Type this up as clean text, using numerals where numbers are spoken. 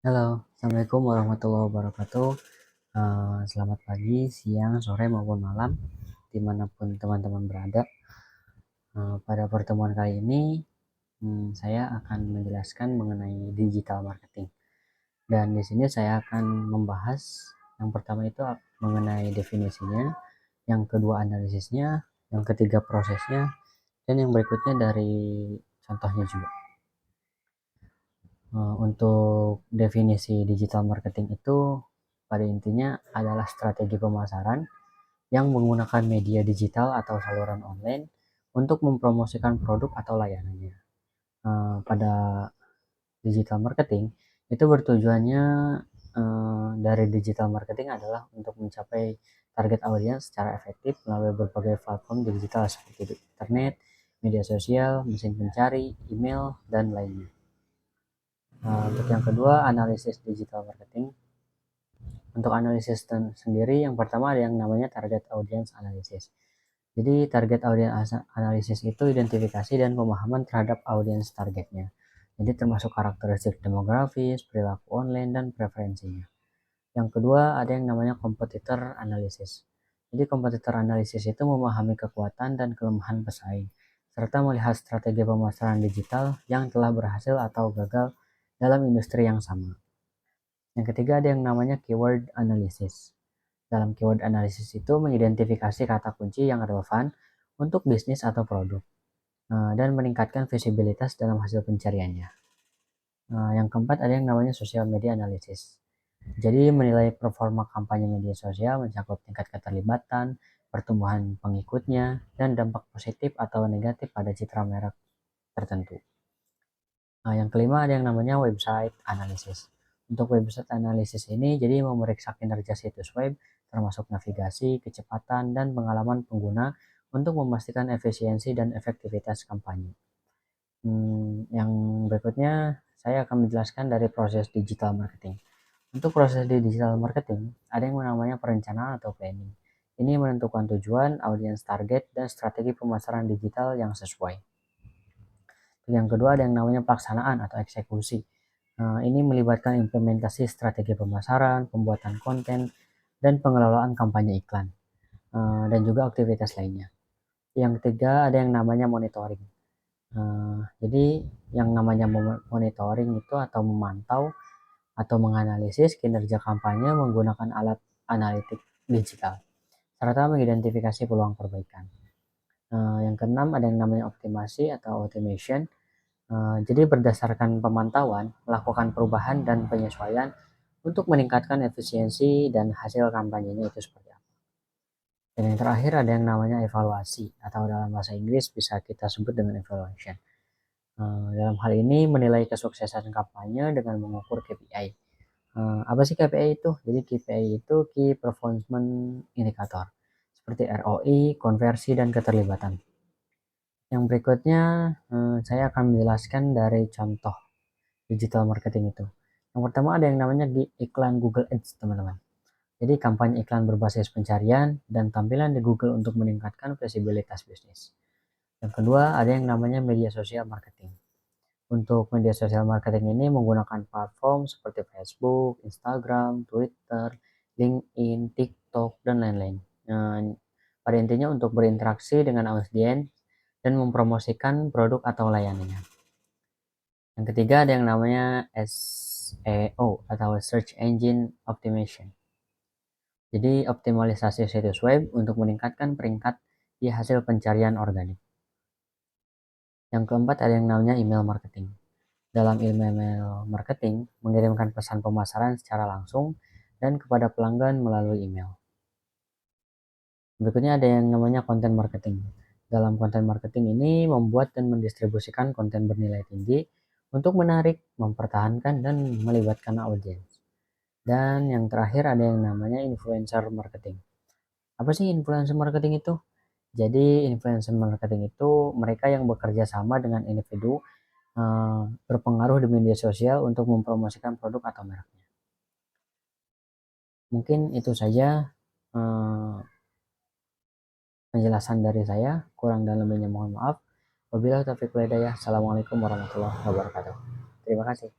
Halo, Assalamualaikum warahmatullahi wabarakatuh. Selamat pagi, siang, sore maupun malam, dimanapun teman-teman berada. Pada pertemuan kali ini, saya akan menjelaskan mengenai digital marketing. Dan di sini saya akan membahas yang pertama itu mengenai definisinya, yang kedua analisisnya, yang ketiga prosesnya, dan yang berikutnya dari contohnya juga. Untuk definisi digital marketing itu pada intinya adalah strategi pemasaran yang menggunakan media digital atau saluran online untuk mempromosikan produk atau layanannya. Pada digital marketing itu bertujuannya dari digital marketing adalah untuk mencapai target audiens secara efektif melalui berbagai platform digital seperti internet, media sosial, mesin pencari, email, dan lainnya. Untuk yang kedua, analisis digital marketing. Untuk analisis sendiri, yang pertama ada yang namanya target audience analysis. Jadi target audience analysis itu identifikasi dan pemahaman terhadap audiens targetnya. Jadi termasuk karakteristik demografis, perilaku online, dan preferensinya. Yang kedua ada yang namanya competitor analysis. Jadi competitor analysis itu memahami kekuatan dan kelemahan pesaing, serta melihat strategi pemasaran digital yang telah berhasil atau gagal dalam industri yang sama. Yang ketiga ada yang namanya keyword analysis. Dalam keyword analysis itu mengidentifikasi kata kunci yang relevan untuk bisnis atau produk dan meningkatkan visibilitas dalam hasil pencariannya. Yang keempat ada yang namanya social media analysis. Jadi menilai performa kampanye media sosial mencakup tingkat keterlibatan, pertumbuhan pengikutnya, dan dampak positif atau negatif pada citra merek tertentu. Yang kelima ada yang namanya website analysis. Untuk website analysis ini jadi memeriksa kinerja situs web termasuk navigasi, kecepatan, dan pengalaman pengguna untuk memastikan efisiensi dan efektivitas kampanye. Yang berikutnya saya akan menjelaskan dari proses digital marketing. Untuk proses di digital marketing ada yang namanya perencanaan atau planning. Ini menentukan tujuan, audiens target, dan strategi pemasaran digital yang sesuai. Yang kedua ada yang namanya pelaksanaan atau eksekusi. Ini melibatkan implementasi strategi pemasaran, pembuatan konten, dan pengelolaan kampanye iklan, dan juga aktivitas lainnya. Yang ketiga ada yang namanya monitoring. Jadi yang namanya monitoring itu atau memantau atau menganalisis kinerja kampanye menggunakan alat analitik digital, serta mengidentifikasi peluang perbaikan. Yang keenam ada yang namanya optimasi atau automation. Jadi berdasarkan pemantauan, melakukan perubahan dan penyesuaian untuk meningkatkan efisiensi dan hasil kampanyenya itu seperti apa. Dan yang terakhir ada yang namanya evaluasi atau dalam bahasa Inggris bisa kita sebut dengan evaluation. Dalam hal ini menilai kesuksesan kampanye dengan mengukur KPI. Apa sih KPI itu? Jadi KPI itu Key Performance Indicator seperti ROI, konversi, dan keterlibatan. Yang berikutnya saya akan menjelaskan dari contoh digital marketing itu. Yang pertama ada yang namanya iklan Google Ads, teman-teman. Jadi kampanye iklan berbasis pencarian dan tampilan di Google untuk meningkatkan visibilitas bisnis. Yang kedua ada yang namanya media sosial marketing. Untuk media sosial marketing ini menggunakan platform seperti Facebook, Instagram, Twitter, LinkedIn, TikTok, dan lain-lain. Pada intinya untuk berinteraksi dengan audiens dan mempromosikan produk atau layanannya. Yang ketiga ada yang namanya SEO atau Search Engine Optimization. Jadi optimalisasi situs web untuk meningkatkan peringkat di hasil pencarian organik. Yang keempat ada yang namanya email marketing. Dalam email marketing mengirimkan pesan pemasaran secara langsung dan kepada pelanggan melalui email. Berikutnya ada yang namanya content marketing. Dalam content marketing ini membuat dan mendistribusikan konten bernilai tinggi untuk menarik, mempertahankan, dan melibatkan audiens. Dan yang terakhir ada yang namanya influencer marketing. Apa sih influencer marketing itu? Jadi influencer marketing itu mereka yang bekerja sama dengan individu berpengaruh di media sosial untuk mempromosikan produk atau mereknya. Mungkin itu saja eh, penjelasan dari saya, kurang dan lebihnya mohon maaf. Wabillahi taufiq walhidayah. Assalamualaikum warahmatullahi wabarakatuh. Terima kasih.